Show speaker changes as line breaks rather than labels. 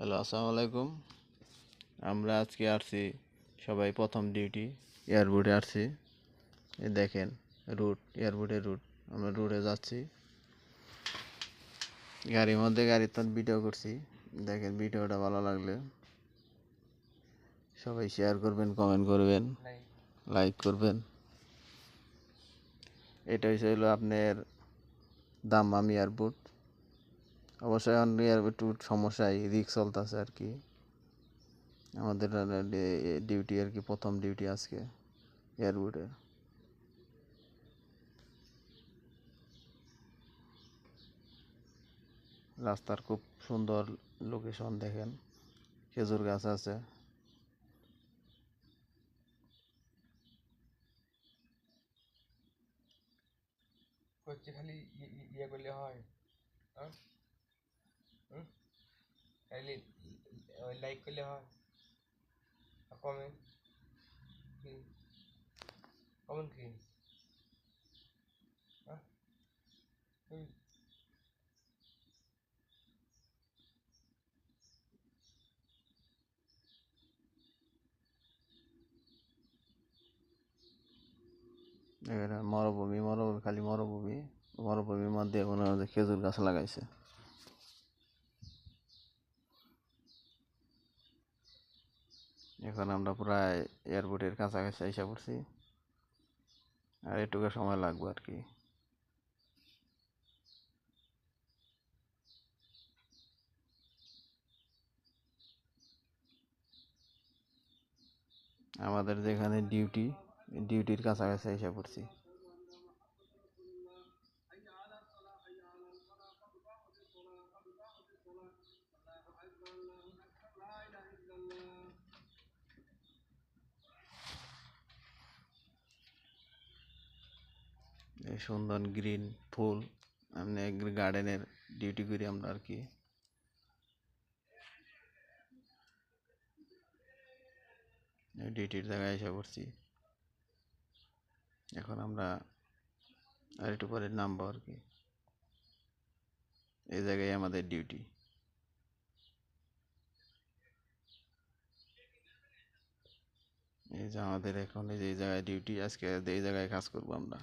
Hello, আসসালামু আলাইকুম। আমরা আজকে আসছি সবাই প্রথম ডিউটি এয়ারপোর্টে আসছি। এই দেখেন এয়ারপোর্টের রুট। আমরা রুটে যাচ্ছি, গাড়ির মধ্যে গাড়ির তো ভিডিও করছি। দেখেন, ভিডিওটা ভালো লাগলে সবাই শেয়ার করবেন, কমেন্ট করবেন, লাইক করবেন। এটা হলো আপনার দাম্মাম এয়ারপোর্ট। অবশ্যই এয়ারপোর্ট সমস্যায় রিস্ক চলতেছে আর কি। আমাদের ডিউটি আর কি, প্রথম ডিউটি আজকে এয়ারপোর্টে। রাস্তার খুব সুন্দর লোকেশন, দেখেন খেজুর গাছ আছে।
খালি ইয়ে করলে হয়। খালি লাইক করলে হয়, কমেন্ট কি কমেন্ট কি হ্যাঁ
এখানে মরুভূমি, খালি মরুভূমি। মরুভূমির মধ্যে মনে হয় যে খেজুর গাছ লাগাইছে। এখন আমরা প্রায় এয়ারপোর্টের কাছাকাছি এসে পড়ছি, আর এটুকু সময় লাগবে আর কি। আমাদের যেখানে ডিউটির কাছাকাছি এসে পড়ছি। এই সুন্দর গ্রিন ফুল, এমনি গার্ডেনের ডিউটি করি আমরা আর কি। ডিউটির জায়গায় এসে পড়ছি। এখন আমরা আর একটু পরে নামবো আর কি। এই জায়গায় আমাদের ডিউটি। এই যে আমাদের এখন এই জায়গায় ডিউটি, আজকে এই জায়গায় কাজ করবো আমরা।